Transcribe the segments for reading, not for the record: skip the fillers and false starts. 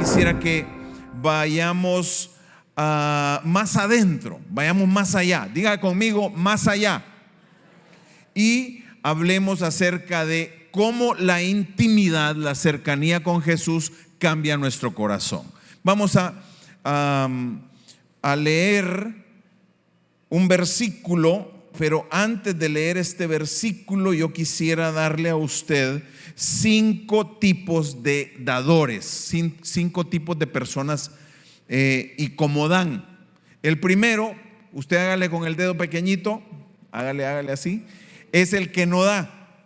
quisiera que vayamos más adentro, vayamos más allá. Diga conmigo, más allá. Y hablemos acerca de cómo la intimidad, la cercanía con Jesús cambia nuestro corazón. Vamos a leer un versículo, pero antes de leer este versículo yo quisiera darle a usted 5 tipos de dadores, 5 tipos de personas y cómo dan. El primero, usted hágale con el dedo pequeñito, hágale así, es el que no da.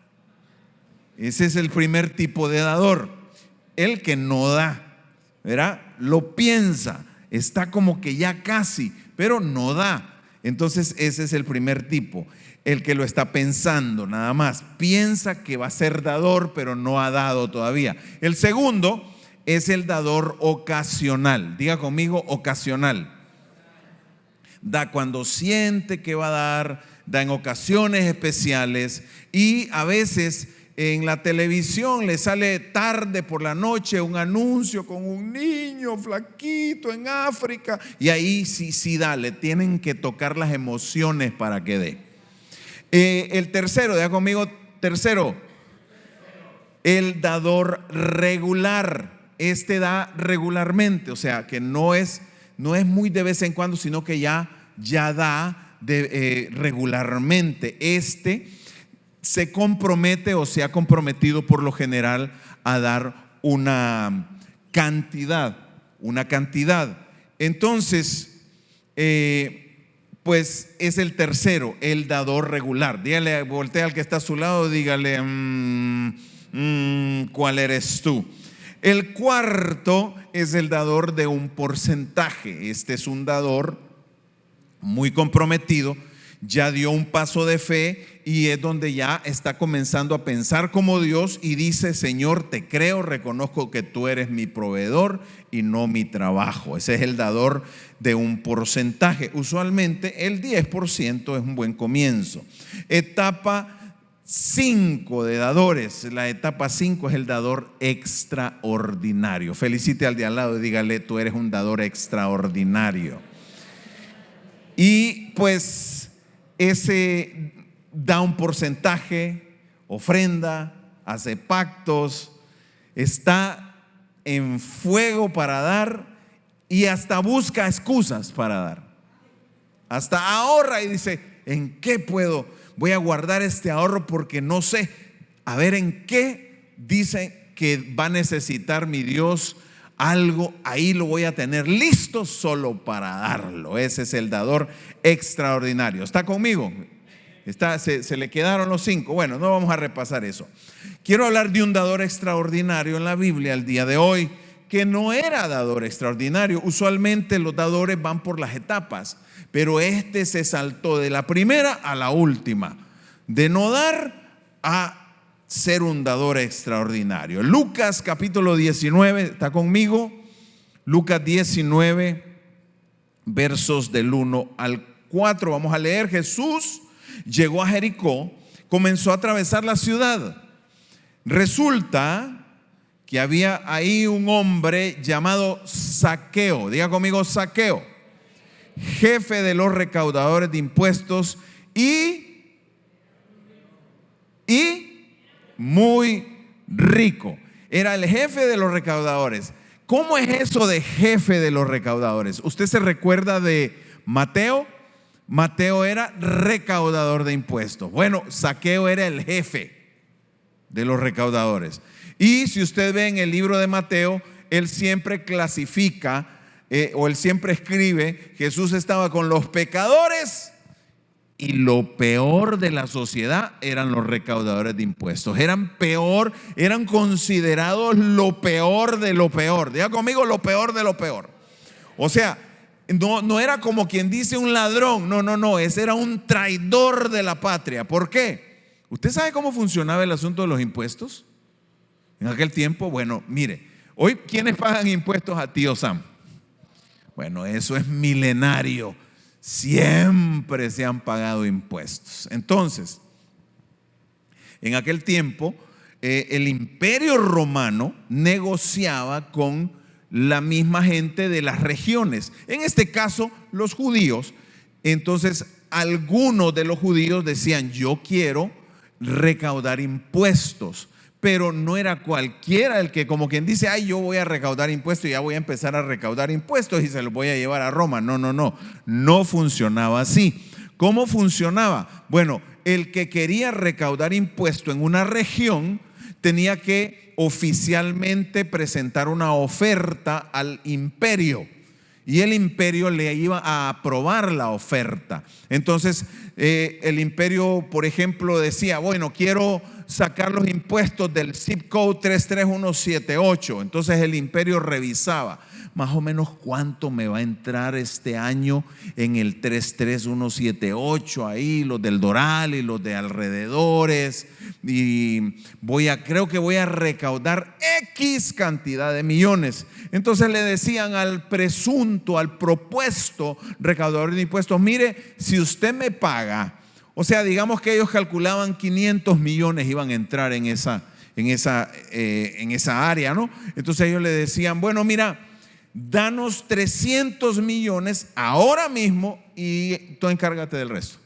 Ese es el primer tipo de dador, el que no da, ¿verdad? Lo piensa, está como que ya casi, pero no da. Entonces ese es el primer tipo, el que lo está pensando nada más, piensa que va a ser dador, pero no ha dado todavía. El segundo es el dador ocasional. Diga conmigo, ocasional. Da cuando siente que va a dar, da en ocasiones especiales, y a veces en la televisión le sale tarde por la noche un anuncio con un niño flaquito en África, y ahí sí da, le tienen que tocar las emociones para que dé. El tercero, diga conmigo, tercero, el dador regular. Este da regularmente, o sea que no es muy de vez en cuando, sino que ya da regularmente. Este se compromete o se ha comprometido por lo general a dar una cantidad. Entonces, pues es el tercero, el dador regular. Dígale, voltea al que está a su lado, dígale, ¿cuál eres tú? El cuarto es el dador de un porcentaje. Este es un dador muy comprometido, ya dio un paso de fe y es donde ya está comenzando a pensar como Dios y dice: Señor, te creo, reconozco que tú eres mi proveedor y no mi trabajo. Ese es el dador de un porcentaje. Usualmente el 10% es un buen comienzo. Etapa 5 de dadores. La etapa 5 es el dador extraordinario. Felicite al de al lado y dígale: tú eres un dador extraordinario. Y pues ese da un porcentaje, ofrenda, hace pactos, está en fuego para dar y hasta busca excusas para dar. Hasta ahorra y dice: ¿en qué puedo? Voy a guardar este ahorro porque no sé, a ver en qué dice que va a necesitar mi Dios algo, ahí lo voy a tener listo solo para darlo. Ese es el dador extraordinario. ¿Está conmigo? Se le quedaron los 5. Bueno, no vamos a repasar eso. Quiero hablar de un dador extraordinario en la Biblia el día de hoy, que no era dador extraordinario. Usualmente los dadores van por las etapas, pero este se saltó de la primera a la última, de no dar a ser un dador extraordinario. Lucas capítulo 19, ¿está conmigo? Lucas 19, versos del 1 al 4. Vamos a leer. Jesús llegó a Jericó, comenzó a atravesar la ciudad. Resulta que había ahí un hombre llamado Zaqueo. Diga conmigo, Zaqueo, jefe de los recaudadores de impuestos y muy rico. Era el jefe de los recaudadores. ¿Cómo es eso de jefe de los recaudadores? ¿Usted se recuerda de Mateo? Mateo era recaudador de impuestos. Bueno, Zaqueo era el jefe de los recaudadores. Y si usted ve en el libro de Mateo, él siempre clasifica o él siempre escribe: Jesús estaba con los pecadores, y lo peor de la sociedad eran los recaudadores de impuestos. Eran considerados lo peor de lo peor. Diga conmigo, lo peor de lo peor. O sea, no era como quien dice un ladrón. No, ese era un traidor de la patria. ¿Por qué? ¿Usted sabe cómo funcionaba el asunto de los impuestos en aquel tiempo? Bueno, mire, hoy ¿quiénes pagan impuestos a tío Sam? Bueno, eso es milenario. Siempre se han pagado impuestos. Entonces, en aquel tiempo, el imperio romano negociaba con la misma gente de las regiones, en este caso los judíos. Entonces algunos de los judíos decían: yo quiero recaudar impuestos. Pero no era cualquiera el que, como quien dice: ay, yo voy a recaudar impuestos y ya voy a empezar a recaudar impuestos y se los voy a llevar a Roma. No funcionaba así. ¿Cómo funcionaba? Bueno, el que quería recaudar impuestos en una región tenía que oficialmente presentar una oferta al imperio, y el imperio le iba a aprobar la oferta. Entonces el imperio, por ejemplo, decía: bueno, quiero sacar los impuestos del zip code 33178. Entonces el imperio revisaba más o menos cuánto me va a entrar este año en el 33178, ahí los del Doral y los de alrededores, y creo que voy a recaudar X cantidad de millones. Entonces le decían al presunto, al propuesto recaudador de impuestos: mire, si usted me paga, o sea, digamos que ellos calculaban 500 millones iban a entrar en esa área, ¿no? Entonces ellos le decían: bueno, mira, danos 300 millones ahora mismo y tú encárgate del resto.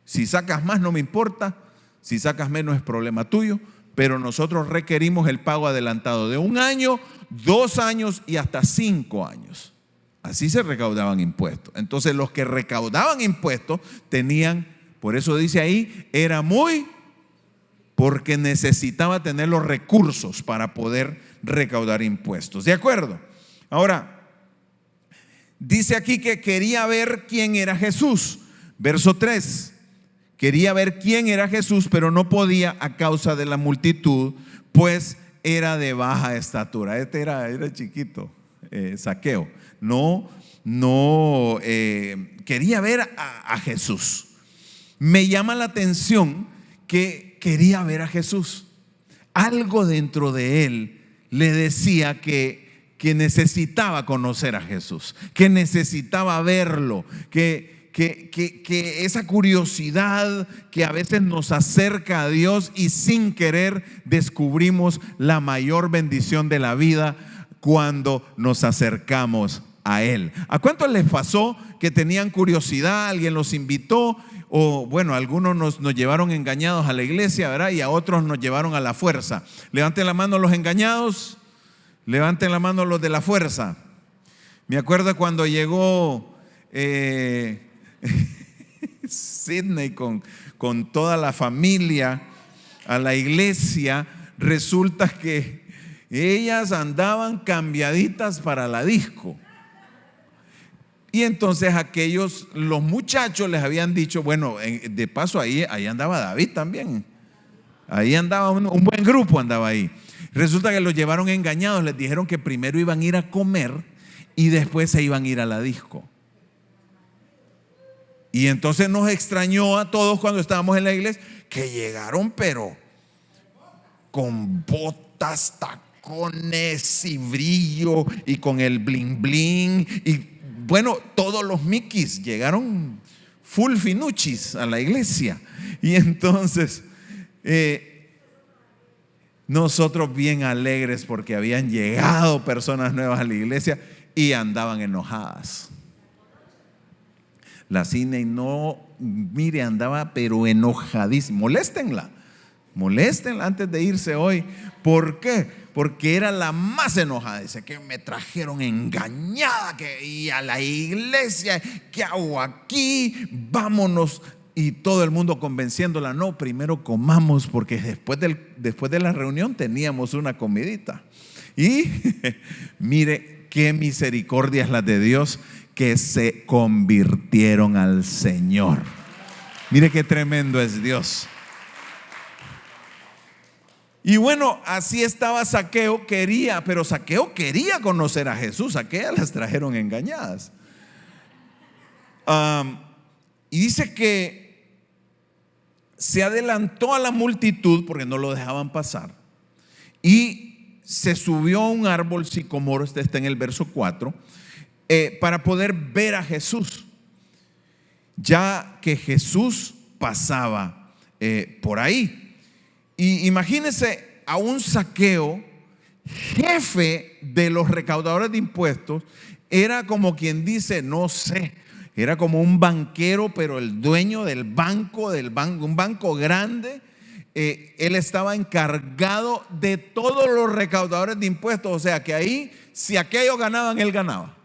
Si sacas más no me importa, si sacas menos es problema tuyo, pero nosotros requerimos el pago adelantado de 1 año, 2 años y hasta 5 años. Así se recaudaban impuestos. Entonces los que recaudaban impuestos tenían, por eso dice ahí, porque necesitaba tener los recursos para poder recaudar impuestos. ¿De acuerdo? Ahora, dice aquí que quería ver quién era Jesús. Verso 3. Quería ver quién era Jesús, pero no podía a causa de la multitud, pues era de baja estatura. Este era chiquito, Zaqueo. Quería ver a Jesús. Me llama la atención que quería ver a Jesús. Algo dentro de él le decía que necesitaba conocer a Jesús, que necesitaba verlo, que esa curiosidad que a veces nos acerca a Dios y sin querer descubrimos la mayor bendición de la vida cuando nos acercamos a Él. ¿A cuántos les pasó que tenían curiosidad, alguien los invitó? O bueno, algunos nos llevaron engañados a la iglesia, ¿verdad? Y a otros nos llevaron a la fuerza. Levanten la mano los engañados, levanten la mano los de la fuerza. Me acuerdo cuando llegó Sidney con toda la familia a la iglesia. Resulta que ellas andaban cambiaditas para la disco. Y entonces los muchachos les habían dicho: bueno, de paso ahí andaba David también. Ahí andaba un buen grupo, andaba ahí. Resulta que los llevaron engañados, les dijeron que primero iban a ir a comer y después se iban a ir a la disco. Y entonces nos extrañó a todos cuando estábamos en la iglesia que llegaron pero con botas, tacones y brillo y con el bling bling y bueno, todos los Mickeys llegaron full finuchis a la iglesia. Y entonces nosotros bien alegres porque habían llegado personas nuevas a la iglesia y andaban enojadas. La Cine mire, andaba pero enojadísima. Moléstenla antes de irse hoy. ¿Por qué? Porque era la más enojada. Dice que me trajeron engañada, y a la iglesia, ¿qué hago aquí? Vámonos. Y todo el mundo convenciéndola: no, primero comamos, porque después de la reunión teníamos una comidita. Y mire qué misericordia es la de Dios, que se convirtieron al Señor. Mire qué tremendo es Dios. Y bueno, así estaba Zaqueo, pero Zaqueo quería conocer a Jesús. Aquellas las trajeron engañadas. Y dice que se adelantó a la multitud porque no lo dejaban pasar, y se subió a un árbol sicomoro, este está en el verso 4, para poder ver a Jesús, ya que Jesús pasaba por ahí. Y imagínense a un Zaqueo jefe de los recaudadores de impuestos, era como quien dice, no sé, era como un banquero, pero el dueño del banco, un banco grande. Él estaba encargado de todos los recaudadores de impuestos. O sea que ahí, si aquellos ganaban, él ganaba.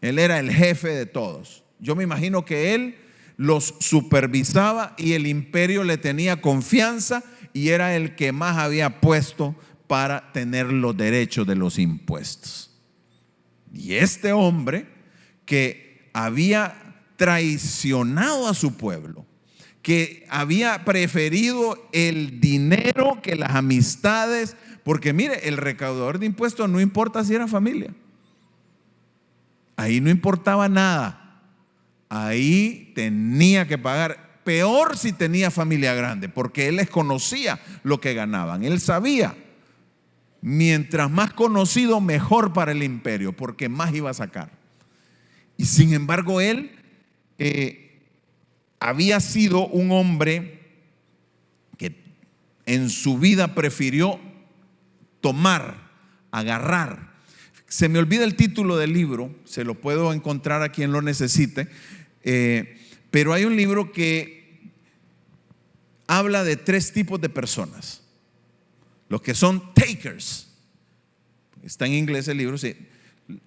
Él era el jefe de todos. Yo me imagino que él los supervisaba y el imperio le tenía confianza y era el que más había puesto para tener los derechos de los impuestos. Y este hombre que había traicionado a su pueblo, que había preferido el dinero que las amistades, porque mire, el recaudador de impuestos no importa si era familia, ahí no importaba nada, ahí tenía que pagar, peor si tenía familia grande, porque él les conocía lo que ganaban, él sabía, mientras más conocido mejor para el imperio, porque más iba a sacar. Y sin embargo él había sido un hombre que en su vida prefirió tomar, agarrar. Se me olvida el título del libro, se lo puedo encontrar a quien lo necesite, pero hay un libro que habla de 3 tipos de personas. Los que son takers, está en inglés el libro, sí.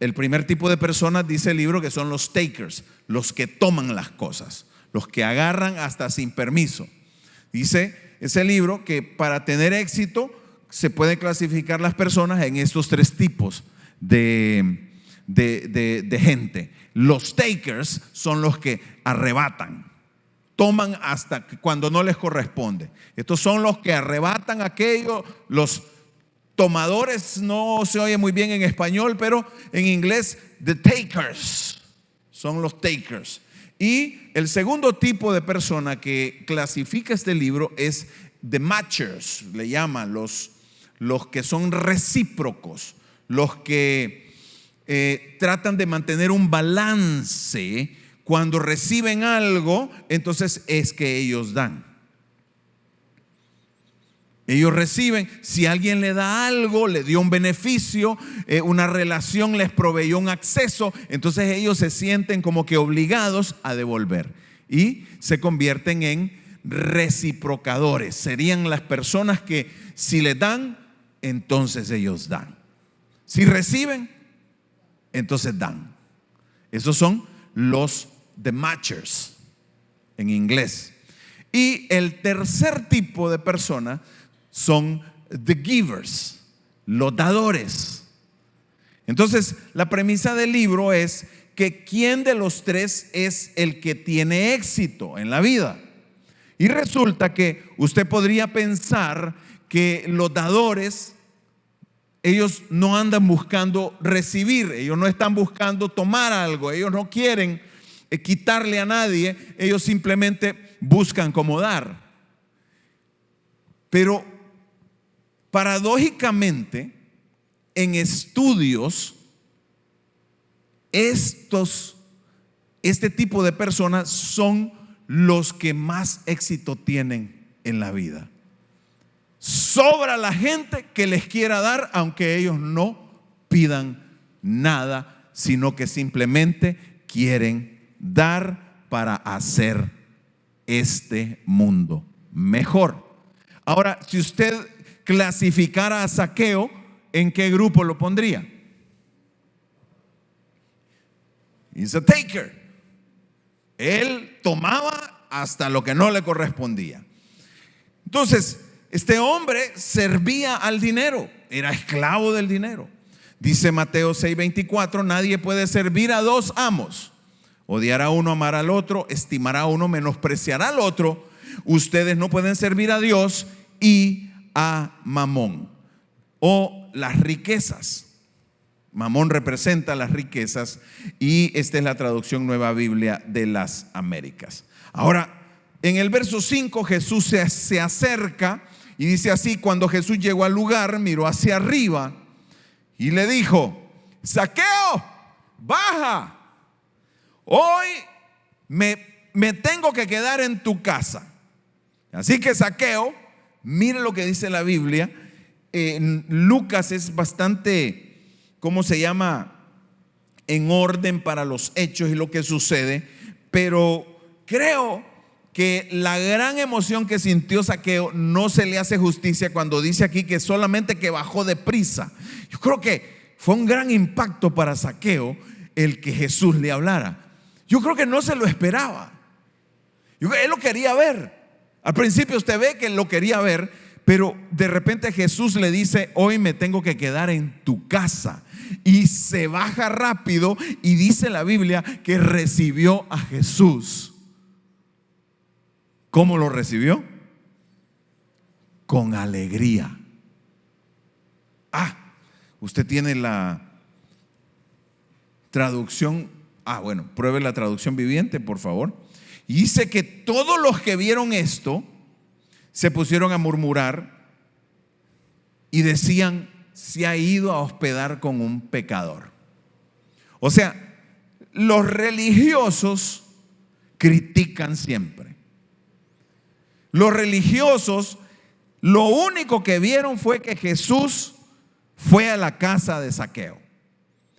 El primer tipo de personas, dice el libro, que son los takers, los que toman las cosas, los que agarran hasta sin permiso. Dice ese libro que para tener éxito se pueden clasificar las personas en estos 3 tipos de gente. Los takers son los que arrebatan, toman hasta cuando no les corresponde. Estos son los que arrebatan aquello. Los tomadores no se oye muy bien en español, pero en inglés, the takers, son los takers. Y el segundo tipo de persona que clasifica este libro es the matchers, le llaman los que son recíprocos, los que tratan de mantener un balance. Cuando reciben algo, entonces es que ellos dan. Ellos reciben, si alguien le da algo, le dio un beneficio, una relación les proveyó un acceso, entonces ellos se sienten como que obligados a devolver y se convierten en reciprocadores. Serían las personas que si les dan, entonces ellos dan. Si reciben, entonces dan. Esos son los the matchers en inglés. Y el tercer tipo de persona son the givers, los dadores. Entonces, la premisa del libro es que quién de los 3 es el que tiene éxito en la vida. Y resulta que usted podría pensar que los dadores, ellos no andan buscando recibir, ellos no están buscando tomar algo, ellos no quieren quitarle a nadie, ellos simplemente buscan cómo dar. Pero paradójicamente, en estudios, este tipo de personas son los que más éxito tienen en la vida. Sobra la gente que les quiera dar, aunque ellos no pidan nada, sino que simplemente quieren dar para hacer este mundo mejor. Ahora, si usted clasificara a Zaqueo, ¿en qué grupo lo pondría? He's a taker. Él tomaba hasta lo que no le correspondía. Entonces, este hombre servía al dinero, era esclavo del dinero. Dice Mateo 6:24, nadie puede servir a 2 amos. Odiará a uno, amará al otro, estimará a uno, menospreciará al otro. Ustedes no pueden servir a Dios y a Mamón o las riquezas. Mamón representa las riquezas y esta es la traducción Nueva Biblia de las Américas. Ahora, en el verso 5 Jesús se acerca y dice así: cuando Jesús llegó al lugar, miró hacia arriba y le dijo: Zaqueo, baja, hoy me tengo que quedar en tu casa. Así que Zaqueo, mire lo que dice la Biblia, Lucas es bastante, ¿cómo se llama?, en orden para los hechos y lo que sucede, pero creo que la gran emoción que sintió Zaqueo no se le hace justicia cuando dice aquí que solamente que bajó deprisa. Yo creo que fue un gran impacto para Zaqueo el que Jesús le hablara. Yo creo que no se lo esperaba. Él lo quería ver. Al principio usted ve que él lo quería ver, pero de repente Jesús le dice: hoy me tengo que quedar en tu casa. Y se baja rápido y dice la Biblia que recibió a Jesús. ¿Cómo lo recibió? Con alegría. Usted tiene la traducción. Bueno, pruebe la traducción viviente, por favor. Y dice que todos los que vieron esto se pusieron a murmurar y decían: se ha ido a hospedar con un pecador. O sea, los religiosos critican siempre. Los religiosos lo único que vieron fue que Jesús fue a la casa de Zaqueo.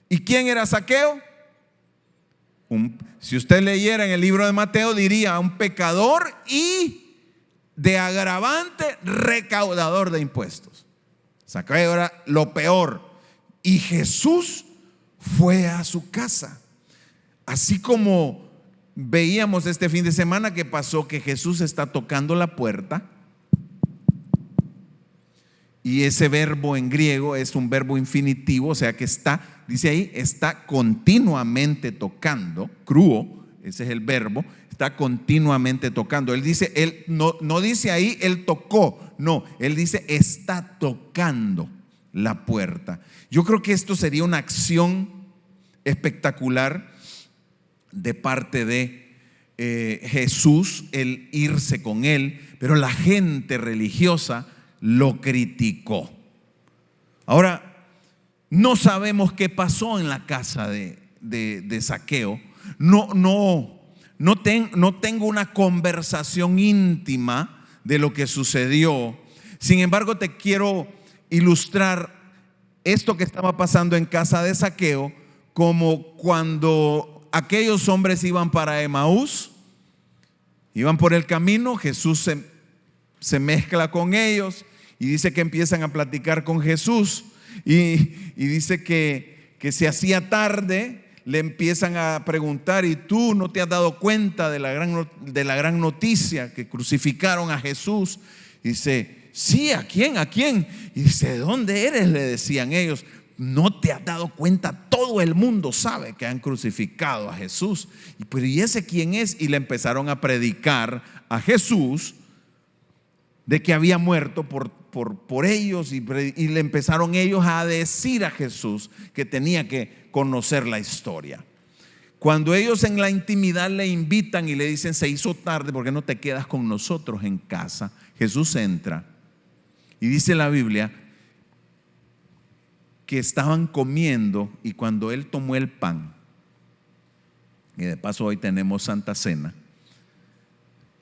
¿Y quién era Zaqueo? Si usted leyera en el libro de Mateo, diría un pecador y de agravante recaudador de impuestos. Zaqueo era lo peor. Y Jesús fue a su casa. Así como veíamos este fin de semana que pasó, que Jesús está tocando la puerta. Y ese verbo en griego es un verbo infinitivo, o sea que está, dice ahí, está continuamente tocando. Cruo, ese es el verbo, está continuamente tocando. Él dice, él no dice ahí, él tocó, no, él dice, está tocando la puerta. Yo creo que esto sería una acción espectacular de parte de Jesús, el irse con él, pero la gente religiosa lo criticó. Ahora, no sabemos qué pasó en la casa de Zaqueo. No tengo una conversación íntima de lo que sucedió. Sin embargo, te quiero ilustrar esto que estaba pasando en casa de Zaqueo como cuando aquellos hombres iban para Emaús, iban por el camino. Jesús se mezcla con ellos y dice que empiezan a platicar con Jesús y dice que se hacía tarde. Le empiezan a preguntar: ¿y tú no te has dado cuenta de la gran noticia que crucificaron a Jesús? Y dice: sí, ¿a quién? ¿A quién? Y dice: ¿de dónde eres? Le decían ellos. ¿No te has dado cuenta? Todo el mundo sabe que han crucificado a Jesús. Pero ¿y ese quién es? Y le empezaron a predicar a Jesús de que había muerto por ellos, y le empezaron ellos a decir a Jesús que tenía que conocer la historia. Cuando ellos en la intimidad le invitan y le dicen: se hizo tarde, ¿por qué no te quedas con nosotros en casa? Jesús entra y dice la Biblia que estaban comiendo, y cuando él tomó el pan, y de paso hoy tenemos Santa Cena.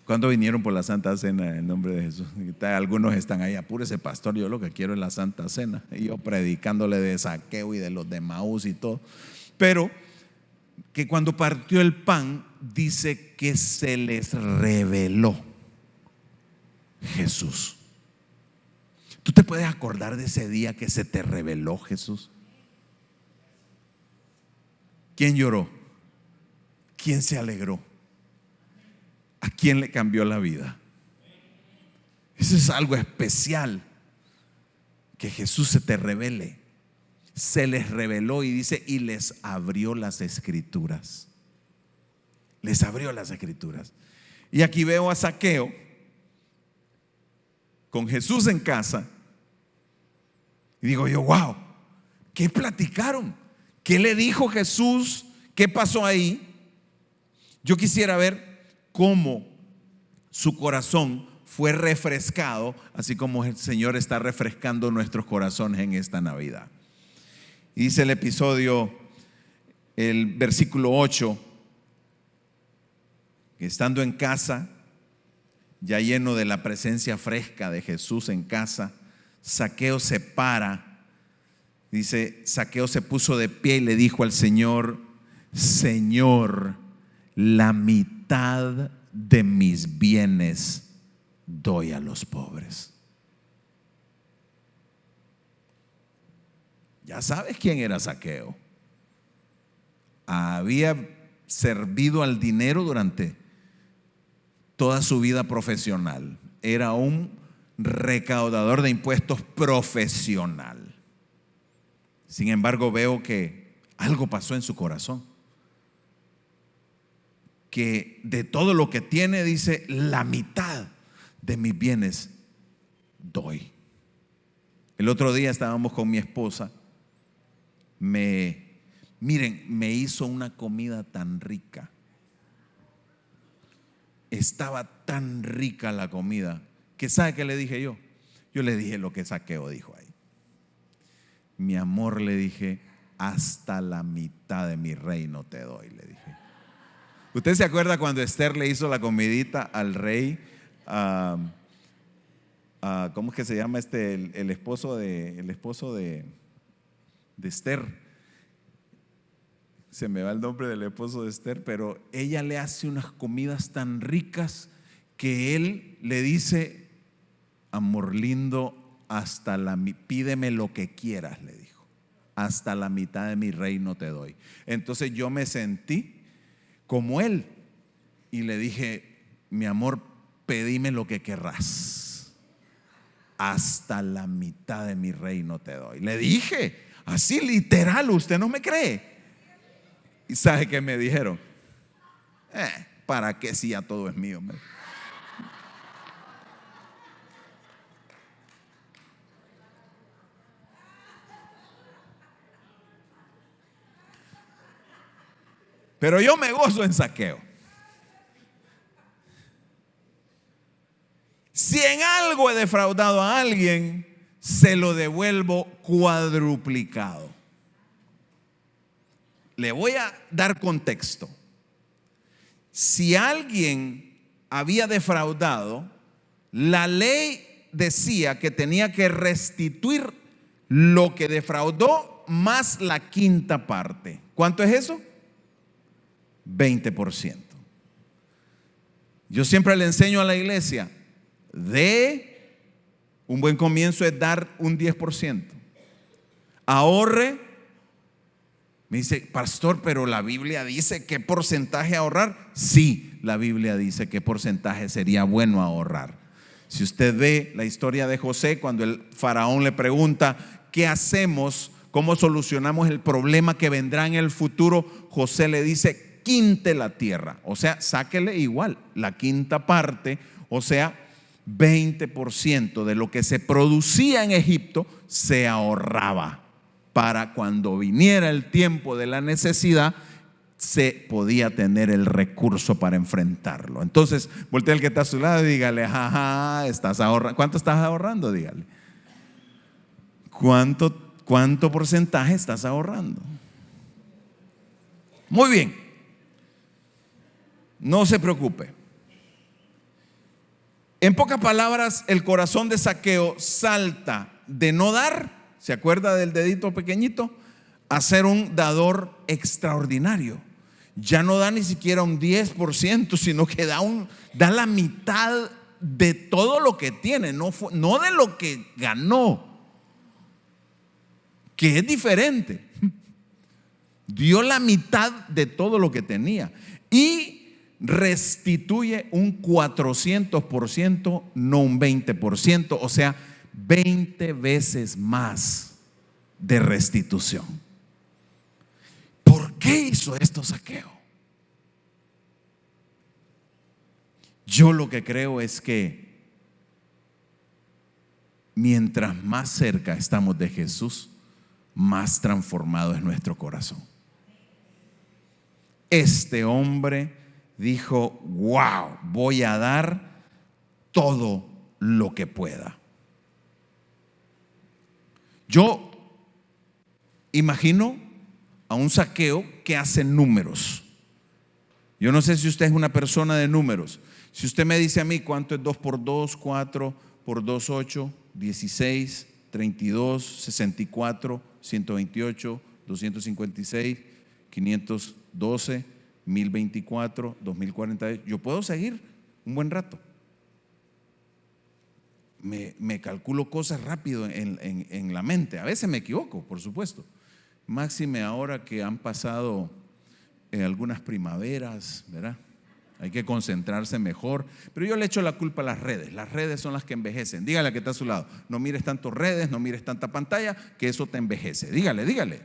¿Cuándo vinieron por la Santa Cena en nombre de Jesús? Algunos están ahí: apúrese, pastor, yo lo que quiero es la Santa Cena. Y yo predicándole de Zaqueo y de los de Emaús y todo. Pero que cuando partió el pan, dice que se les reveló Jesús. ¿Tú te puedes acordar de ese día que se te reveló Jesús? ¿Quién lloró? ¿Quién se alegró? ¿A quién le cambió la vida? Eso es algo especial, que Jesús se te revele. Se les reveló y dice: y les abrió las escrituras. Les abrió las escrituras. Y aquí veo a Zaqueo con Jesús en casa y digo yo: wow, ¿qué platicaron? ¿Qué le dijo Jesús? ¿Qué pasó ahí? Yo quisiera ver cómo su corazón fue refrescado, así como el Señor está refrescando nuestros corazones en esta Navidad. Y dice el episodio, el versículo 8, que estando en casa, ya lleno de la presencia fresca de Jesús en casa, Zaqueo se para. Dice, Zaqueo se puso de pie y le dijo al Señor: Señor, la mitad de mis bienes doy a los pobres. Ya sabes quién era Zaqueo. Había servido al dinero durante toda su vida profesional. Era un recaudador de impuestos profesional. Sin embargo, veo que algo pasó en su corazón. Que de todo lo que tiene, dice, la mitad de mis bienes doy. El otro día estábamos con mi esposa. Miren, me hizo una comida tan rica. Estaba tan rica la comida que ¿sabe qué le dije yo? Yo le dije lo que Zaqueo dijo ahí. Mi amor, le dije, hasta la mitad de mi reino te doy, le dije. ¿Usted se acuerda cuando Esther le hizo la comidita al rey? ¿Cómo es que se llama el esposo de Esther? Se me va el nombre del esposo de Esther, pero ella le hace unas comidas tan ricas que él le dice: amor lindo, pídeme lo que quieras, le dijo, hasta la mitad de mi reino te doy. Entonces yo me sentí como él y le dije: mi amor, pedime lo que querrás, hasta la mitad de mi reino te doy. Le dije así literal, ¿usted no me cree? ¿Y sabe qué me dijeron? ¿Para qué si ya todo es mío? Pero yo me gozo en Zaqueo. Si en algo he defraudado a alguien, se lo devuelvo cuadruplicado. Le voy a dar contexto. Si alguien había defraudado, la ley decía que tenía que restituir lo que defraudó más la quinta parte. ¿Cuánto es eso? 20%. Yo siempre le enseño a la iglesia: un buen comienzo es dar un 10%. Ahorre. Me dice: pastor, pero la Biblia dice qué porcentaje ahorrar. Sí, la Biblia dice qué porcentaje sería bueno ahorrar. Si usted ve la historia de José, cuando el faraón le pregunta: ¿qué hacemos? ¿Cómo solucionamos el problema que vendrá en el futuro? José le dice: quinte la tierra, o sea, sáquele igual la quinta parte, o sea, 20% de lo que se producía en Egipto se ahorraba para cuando viniera el tiempo de la necesidad, se podía tener el recurso para enfrentarlo. Entonces, voltea al que está a su lado y dígale: jaja, estás ahorrando. ¿Cuánto estás ahorrando? Dígale. ¿Cuánto porcentaje estás ahorrando? Muy bien. No se preocupe. En pocas palabras, el corazón de Zaqueo salta de no dar, ¿se acuerda del dedito pequeñito?, a ser un dador extraordinario. Ya no da ni siquiera un 10%, sino que da la mitad de todo lo que tiene, no de lo que ganó, que es diferente. Dio la mitad de todo lo que tenía y restituye un 400%, no un 20%, o sea, 20 veces más de restitución. ¿Por qué hizo esto Zaqueo? Yo lo que creo es que mientras más cerca estamos de Jesús, más transformado es nuestro corazón. Este hombre dijo: wow, voy a dar todo lo que pueda. Yo imagino a un Zaqueo que hace números. Yo no sé si usted es una persona de números. Si usted me dice a mí cuánto es 2 por 2, 4 por 2, 8, 16, 32, 64, 128, 256, 512, 1024, 2048. Yo puedo seguir un buen rato. Me calculo cosas rápido en la mente. A veces me equivoco, por supuesto. Máxime ahora que han pasado algunas primaveras, ¿verdad? Hay que concentrarse mejor. Pero yo le echo la culpa a las redes. Las redes son las que envejecen. Dígale al que está a su lado: no mires tanto redes, no mires tanta pantalla, que eso te envejece. Dígale.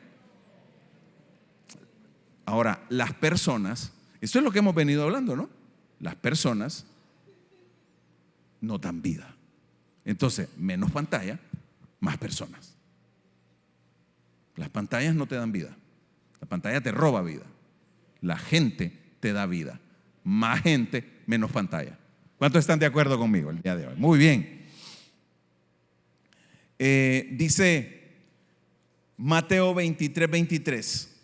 Ahora, las personas, eso es lo que hemos venido hablando, ¿no? Las personas no dan vida. Entonces, menos pantalla, más personas. Las pantallas no te dan vida. La pantalla te roba vida. La gente te da vida. Más gente, menos pantalla. ¿Cuántos están de acuerdo conmigo el día de hoy? Muy bien. Dice Mateo 23, 23.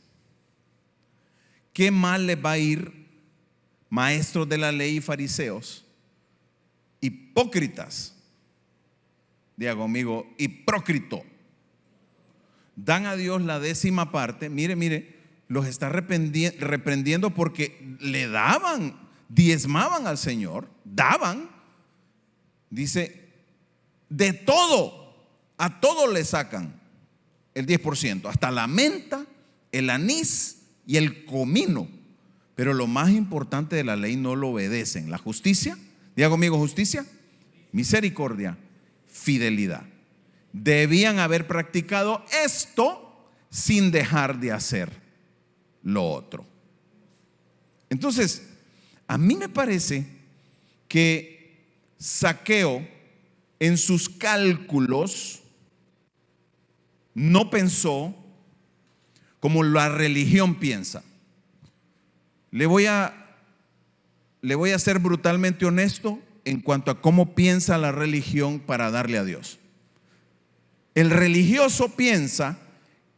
¿Qué mal les va a ir, maestros de la ley y fariseos, hipócritas? Diga conmigo: hipócrito. Dan a Dios la 10ª parte. Mire, los está reprendiendo porque le daban, diezmaban al Señor, daban. Dice, de todo, a todo le sacan el 10%, hasta la menta, el anís y el comino. Pero lo más importante de la ley no lo obedecen: la justicia. Diga conmigo: justicia, misericordia, fidelidad. Debían haber practicado esto sin dejar de hacer lo otro. Entonces, a mí me parece que Zaqueo, en sus cálculos, no pensó como la religión piensa. Le voy a ser brutalmente honesto en cuanto a cómo piensa la religión para darle a Dios. El religioso piensa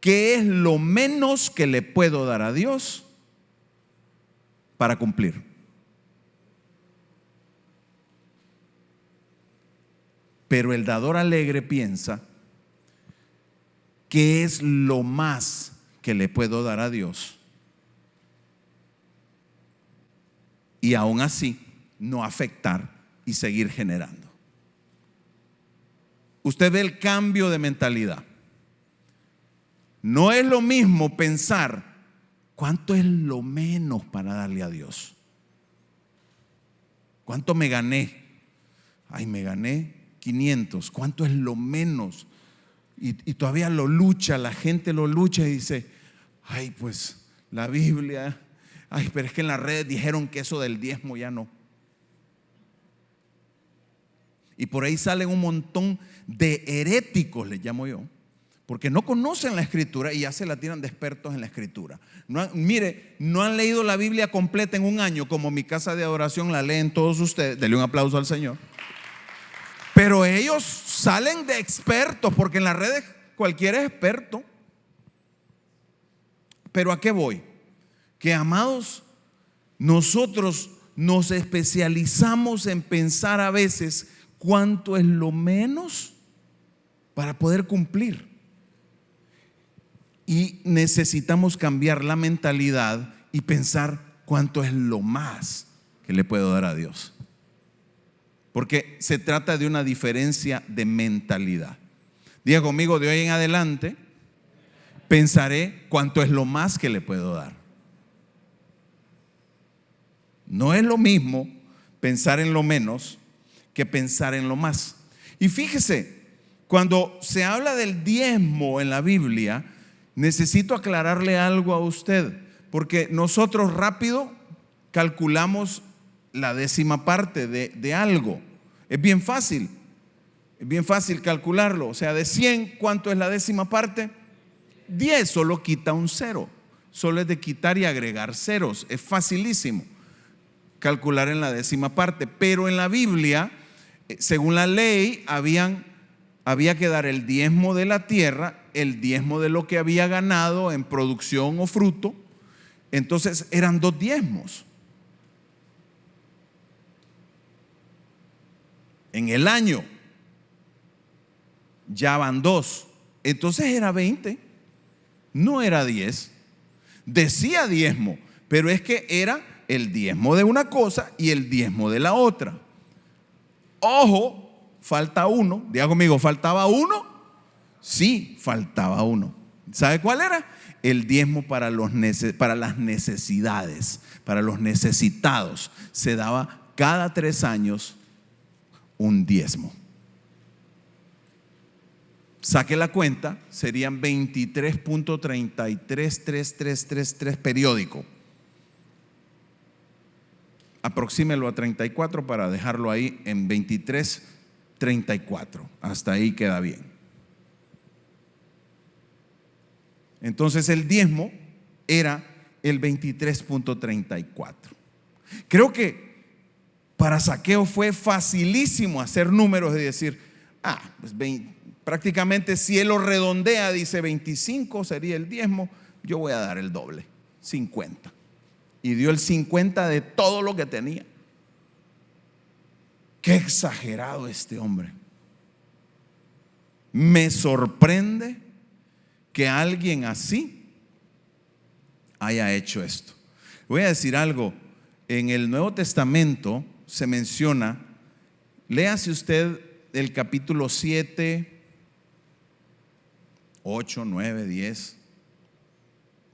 que es lo menos que le puedo dar a Dios para cumplir. Pero el dador alegre piensa que es lo más que le puedo dar a Dios y aún así no afectar y seguir generando. Usted ve el cambio de mentalidad. No es lo mismo pensar cuánto es lo menos para darle a Dios. ¿Cuánto me gané? Ay, me gané 500. ¿Cuánto es lo menos? Y todavía lo lucha, la gente lo lucha y dice: ay, pues la Biblia, ay, pero es que en las redes dijeron que eso del diezmo ya no. Y por ahí salen un montón de heréticos, les llamo yo, porque no conocen la escritura y ya se la tiran de expertos en la escritura. No han leído la Biblia completa en un año, como mi casa de adoración la leen todos ustedes. Denle un aplauso al Señor. Pero ellos salen de expertos, porque en las redes cualquiera es experto. Pero ¿a qué voy? Que, amados, nosotros nos especializamos en pensar a veces cuánto es lo menos para poder cumplir. Y necesitamos cambiar la mentalidad y pensar cuánto es lo más que le puedo dar a Dios. Porque se trata de una diferencia de mentalidad. Diga conmigo: de hoy en adelante pensaré cuánto es lo más que le puedo dar. No es lo mismo pensar en lo menos que pensar en lo más. Y fíjese, cuando se habla del diezmo en la Biblia, necesito aclararle algo a usted, porque nosotros rápido calculamos la 10ª parte de algo. Es bien fácil calcularlo. O sea, de 100, ¿cuánto es la 10ª parte? 10, solo quita un cero. Solo es de quitar y agregar ceros. Es facilísimo calcular en la 10ª parte. Pero en la Biblia, según la ley, había que dar el diezmo de la tierra, el diezmo de lo que había ganado en producción o fruto. Entonces eran 2 diezmos en el año. ya van 2. Entonces era 20, no era 10. Decía diezmo, pero es que era el diezmo de una cosa y el diezmo de la otra. Ojo, falta uno. Diga conmigo, ¿faltaba uno? Sí, faltaba uno. ¿Sabe cuál era? El diezmo para las necesidades, para los necesitados. Se daba cada 3 años un diezmo. Saque la cuenta, serían 23.333333 periódico. Aproxímelo a 34 para dejarlo ahí en 23.34. Hasta ahí queda bien. Entonces el diezmo era el 23.34. Creo que para Zaqueo fue facilísimo hacer números y decir, pues prácticamente si él lo redondea, dice 25 sería el diezmo, yo voy a dar el doble, 50. Y dio el 50 de todo lo que tenía. Qué exagerado este hombre. Me sorprende que alguien así haya hecho esto. Voy a decir algo. En el Nuevo Testamento se menciona, léase usted el capítulo 7, 8, 9, 10,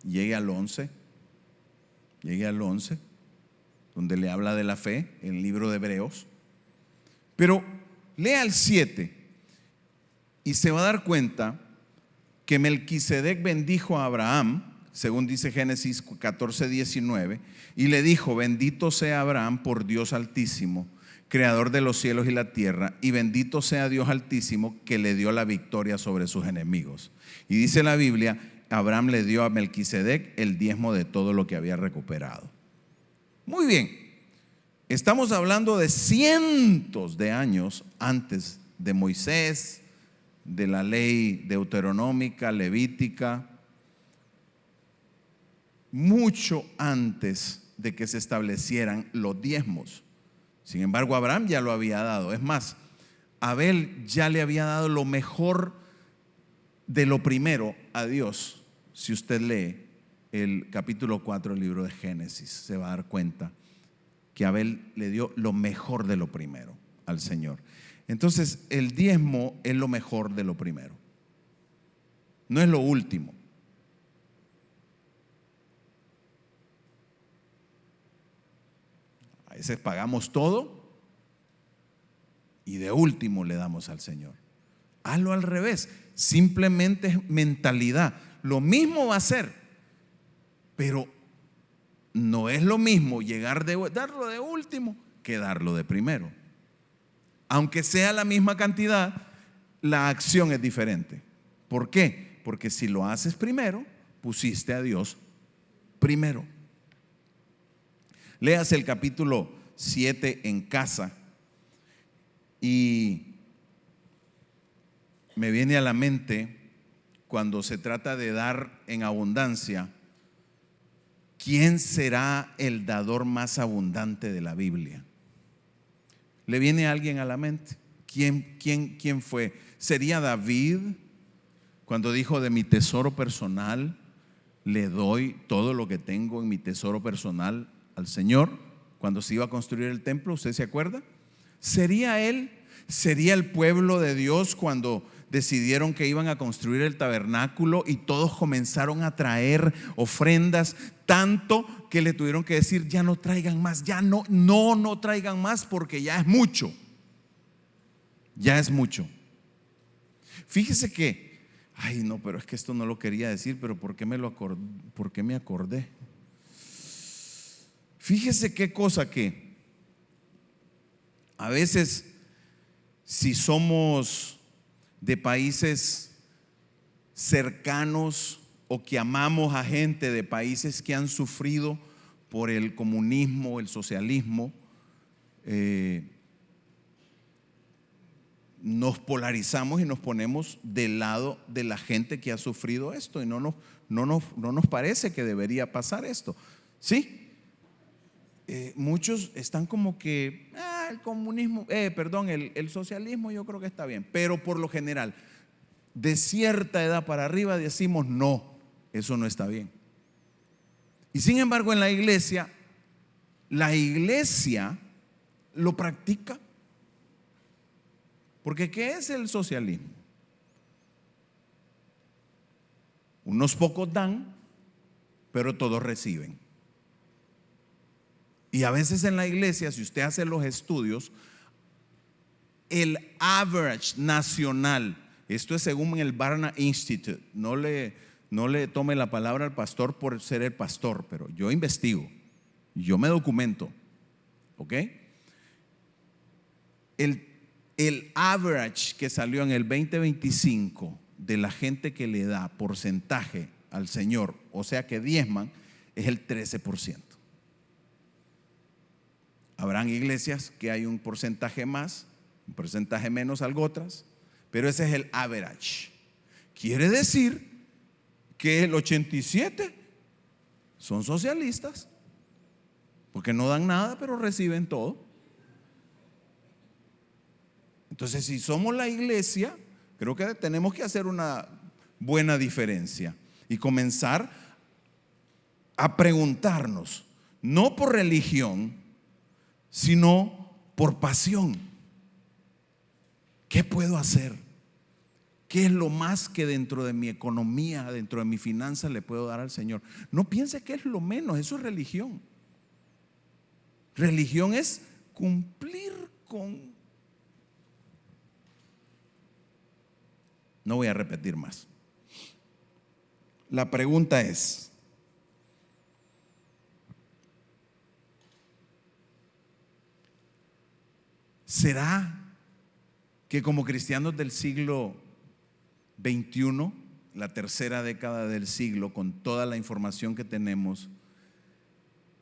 llegue al 11, donde le habla de la fe, en el libro de Hebreos. Pero lea el 7 y se va a dar cuenta que Melquisedec bendijo a Abraham, según dice Génesis 14, 19, y le dijo: bendito sea Abraham por Dios Altísimo, creador de los cielos y la tierra, y bendito sea Dios Altísimo que le dio la victoria sobre sus enemigos. Y dice la Biblia, Abraham le dio a Melquisedec el diezmo de todo lo que había recuperado. Muy bien, estamos hablando de cientos de años antes de Moisés, de la ley deuteronómica, levítica, mucho antes de que se establecieran los diezmos. Sin embargo, Abraham ya lo había dado. Es más, Abel ya le había dado lo mejor de lo primero a Dios. Si usted lee el capítulo 4 del libro de Génesis, se va a dar cuenta que Abel le dio lo mejor de lo primero al Señor. Entonces, el diezmo es lo mejor de lo primero, no es lo último. A veces pagamos todo y de último le damos al Señor. Hazlo al revés, simplemente es mentalidad. Lo mismo va a ser, pero no es lo mismo darlo de último que darlo de primero. Aunque sea la misma cantidad, la acción es diferente. ¿Por qué? Porque si lo haces primero, pusiste a Dios primero. Léase el capítulo 7 en casa y me viene a la mente, cuando se trata de dar en abundancia, ¿quién será el dador más abundante de la Biblia? ¿Le viene alguien a la mente? ¿Quién fue? ¿Sería David, cuando dijo: de mi tesoro personal le doy todo lo que tengo en mi tesoro personal al Señor? Cuando se iba a construir el templo, ¿usted se acuerda? ¿Sería él? ¿Sería el pueblo de Dios cuando decidieron que iban a construir el tabernáculo y todos comenzaron a traer ofrendas, tanto que le tuvieron que decir: ya no traigan más, ya no traigan más, porque ya es mucho, ya es mucho? Fíjese que, pero es que esto no lo quería decir, pero ¿por qué me acordé? Fíjese qué cosa, que a veces, si somos de países cercanos o que amamos a gente de países que han sufrido por el comunismo, el socialismo, nos polarizamos y nos ponemos del lado de la gente que ha sufrido esto, y no nos parece que debería pasar esto. ¿Sí? Muchos están como que el comunismo, el socialismo yo creo que está bien, pero por lo general de cierta edad para arriba decimos no, eso no está bien. Y sin embargo en la iglesia lo practica. Porque ¿qué es el socialismo? Unos pocos dan, pero todos reciben. Y a veces en la iglesia, si usted hace los estudios, el average nacional, esto es según el Barna Institute, no le tome la palabra al pastor por ser el pastor, pero yo investigo, yo me documento, ¿ok? El average que salió en el 2025 de la gente que le da porcentaje al Señor, o sea que diezman, es el 13%. Habrán iglesias que hay un porcentaje más, un porcentaje menos, algo otras, pero ese es el average. Quiere decir que el 87% son socialistas, porque no dan nada, pero reciben todo. Entonces, si somos la iglesia, creo que tenemos que hacer una buena diferencia y comenzar a preguntarnos, no por religión, sino por pasión. ¿Qué puedo hacer? ¿Qué es lo más que dentro de mi economía, dentro de mi finanza le puedo dar al Señor? No piense que es lo menos, eso es religión. Religión es cumplir con... No voy a repetir más. La pregunta es: ¿será que como cristianos del siglo XXI, la tercera década del siglo, con toda la información que tenemos,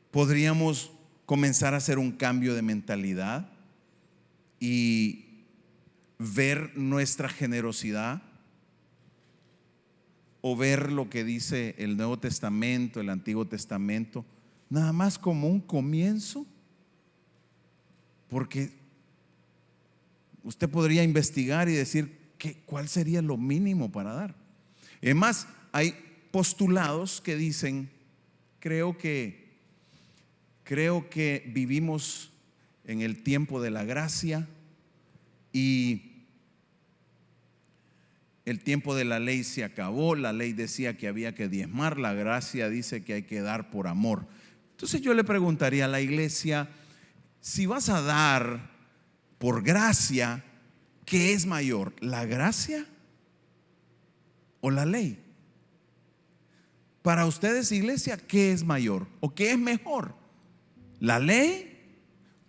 podríamos comenzar a hacer un cambio de mentalidad y ver nuestra generosidad, o ver lo que dice el Nuevo Testamento, el Antiguo Testamento, nada más como un comienzo? Porque usted podría investigar y decir cuál sería lo mínimo para dar. Es más, hay postulados que dicen, creo que vivimos en el tiempo de la gracia y el tiempo de la ley se acabó. La ley decía que había que diezmar, la gracia dice que hay que dar por amor. Entonces yo le preguntaría a la iglesia, si vas a dar por gracia, ¿qué es mayor? ¿La gracia o la ley? Para ustedes, iglesia, ¿qué es mayor o qué es mejor? ¿La ley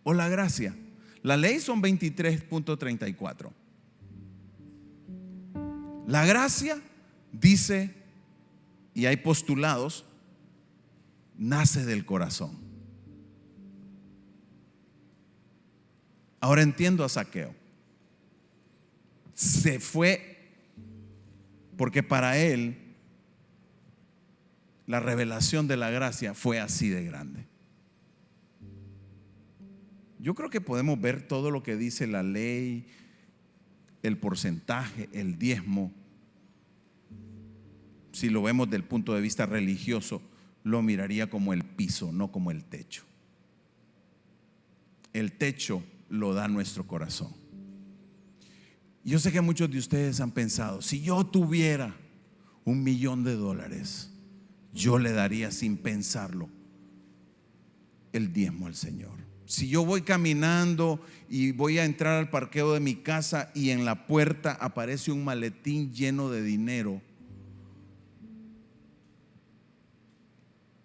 o la gracia? La ley son 23.34. La gracia dice, y hay postulados, nace del corazón. Ahora entiendo a Zaqueo. Se fue porque para él la revelación de la gracia fue así de grande. Yo creo que podemos ver todo lo que dice la ley, el porcentaje, el diezmo. Si lo vemos del punto de vista religioso, lo miraría como el piso, no como el techo. El techo lo da nuestro corazón. Yo sé que muchos de ustedes han pensado, si yo tuviera $1,000,000, yo le daría sin pensarlo el diezmo al Señor. Si yo voy caminando y voy a entrar al parqueo de mi casa y en la puerta aparece un maletín lleno de dinero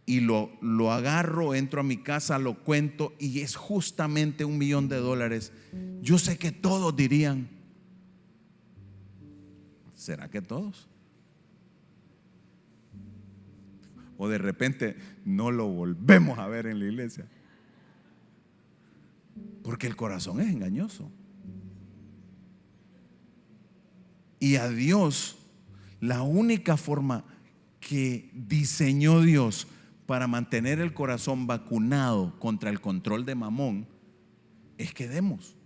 y lo agarro, entro a mi casa, lo cuento y es justamente $1,000,000, yo sé que todos dirían, ¿será que todos? O de repente no lo volvemos a ver en la iglesia. Porque el corazón es engañoso. Y a Dios, la única forma que diseñó Dios para mantener el corazón vacunado contra el control de Mamón es que demos.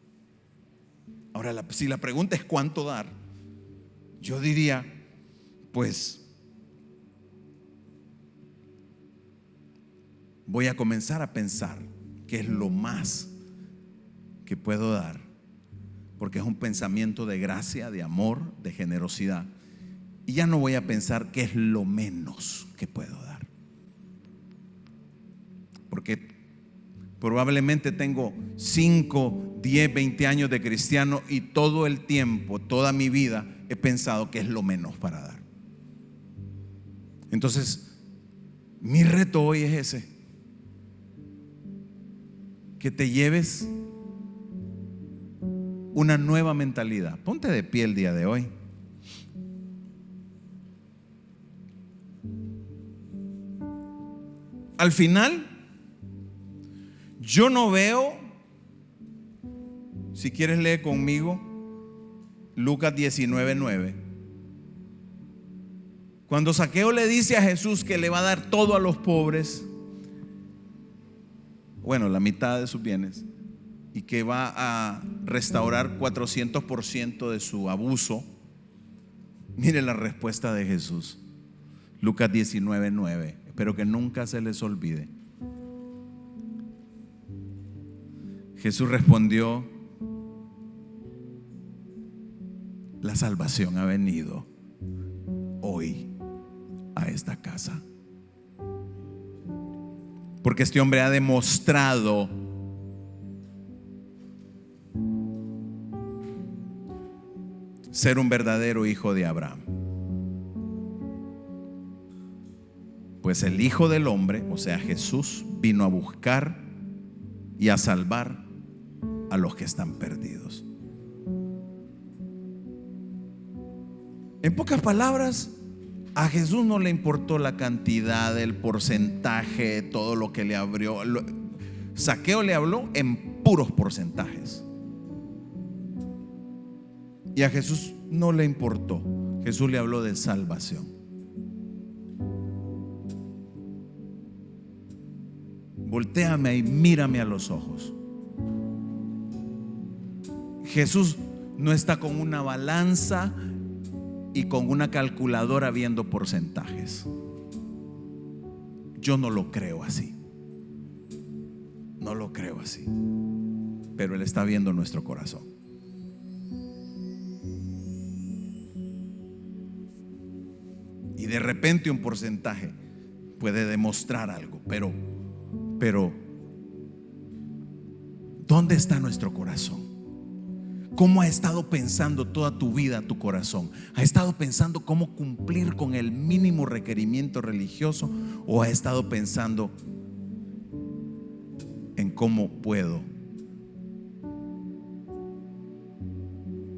Ahora, si la pregunta es cuánto dar, yo diría, pues voy a comenzar a pensar qué es lo más que puedo dar, porque es un pensamiento de gracia, de amor, de generosidad. Y ya no voy a pensar qué es lo menos que puedo dar, porque probablemente tengo 5, 10, 20 años de cristiano y todo el tiempo, toda mi vida he pensado que es lo menos para dar. Entonces, mi reto hoy es ese: que te lleves una nueva mentalidad. Ponte de pie el día de hoy. Al final, yo no veo, si quieres lee conmigo Lucas 19:9. Cuando Zaqueo le dice a Jesús que le va a dar todo a los pobres, bueno, la mitad de sus bienes, y que va a restaurar 400% de su abuso, mire la respuesta de Jesús. Lucas 19:9. Espero que nunca se les olvide. Jesús respondió: la salvación ha venido hoy a esta casa, porque este hombre ha demostrado ser un verdadero hijo de Abraham. Pues el Hijo del Hombre, o sea Jesús, vino a buscar y a salvar a los que están perdidos. En pocas palabras, a Jesús no le importó la cantidad, el porcentaje, todo lo que le abrió. Zaqueo le habló en puros porcentajes, y a Jesús no le importó. Jesús le habló de salvación. Voltéame y mírame a los ojos. Jesús no está con una balanza y con una calculadora viendo porcentajes. Yo no lo creo así. No lo creo así. Pero Él está viendo nuestro corazón. Y de repente un porcentaje puede demostrar algo, pero ¿dónde está nuestro corazón? ¿Cómo ha estado pensando toda tu vida tu corazón? ¿Ha estado pensando cómo cumplir con el mínimo requerimiento religioso? ¿O ha estado pensando en cómo puedo?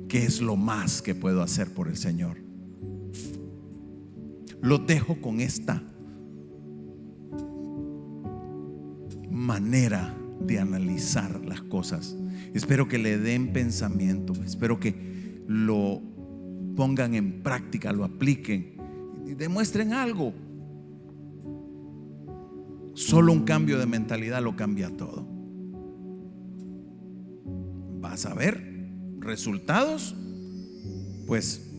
¿Qué es lo más que puedo hacer por el Señor? Lo dejo con esta manera de analizar las cosas. Espero que le den pensamiento, espero que lo pongan en práctica, lo apliquen y demuestren algo. Solo un cambio de mentalidad lo cambia todo. ¿Vas a ver resultados? Pues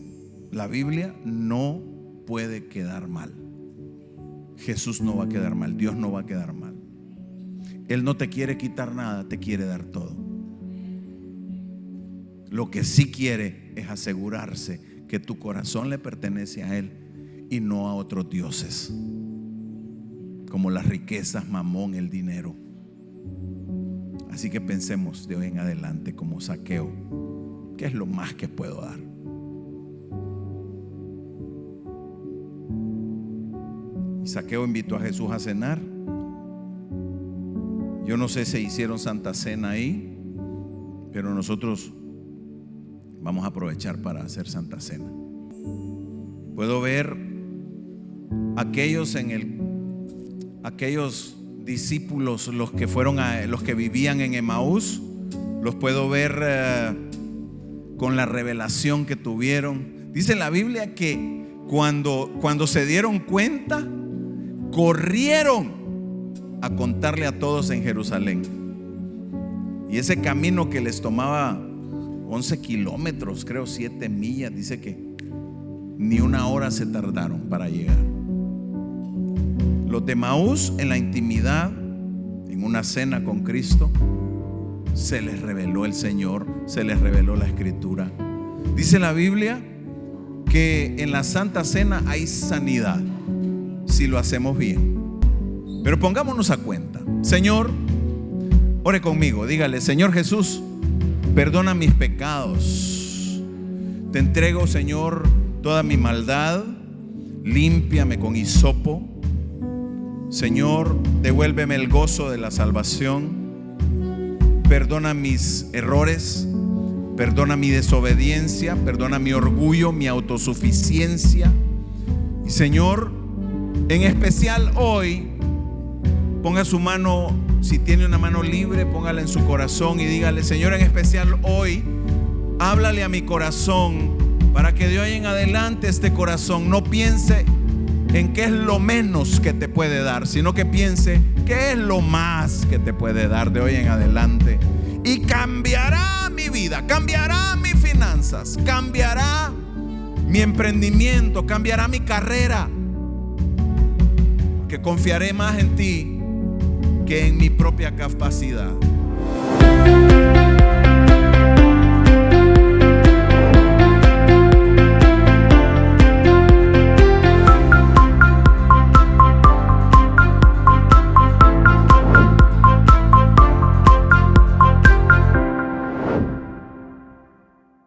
la Biblia no puede quedar mal. Jesús no va a quedar mal, Dios no va a quedar mal. Él no te quiere quitar nada, te quiere dar todo. Lo que sí quiere es asegurarse que tu corazón le pertenece a Él y no a otros dioses, como las riquezas, mamón, el dinero. Así que pensemos de hoy en adelante como Zaqueo: ¿qué es lo más que puedo dar? Y Zaqueo invitó a Jesús a cenar. Yo no sé si hicieron Santa Cena ahí, pero nosotros vamos a aprovechar para hacer Santa Cena. Puedo ver aquellos discípulos, los que vivían en Emaús, los puedo ver con la revelación que tuvieron. Dice la Biblia que cuando se dieron cuenta, corrieron a contarle a todos en Jerusalén. Y ese camino que les tomaba 11 kilómetros, creo 7 millas, dice que ni una hora se tardaron para llegar. Los de Emaús, en la intimidad, en una cena con Cristo, se les reveló el Señor, se les reveló la Escritura. Dice la Biblia que en la Santa Cena hay sanidad si lo hacemos bien. Pero pongámonos a cuenta. Señor, ore conmigo, dígale: Señor Jesús, perdona mis pecados. Te entrego, Señor, toda mi maldad. Límpiame con hisopo. Señor, devuélveme el gozo de la salvación. Perdona mis errores. Perdona mi desobediencia. Perdona mi orgullo, mi autosuficiencia. Y Señor, en especial hoy, ponga su mano, si tiene una mano libre, póngala en su corazón y dígale: Señor, en especial hoy, háblale a mi corazón para que de hoy en adelante este corazón no piense en qué es lo menos que te puede dar, sino que piense qué es lo más que te puede dar de hoy en adelante. Y cambiará mi vida, cambiará mis finanzas, cambiará mi emprendimiento, cambiará mi carrera, que confiaré más en ti que en mi propia capacidad.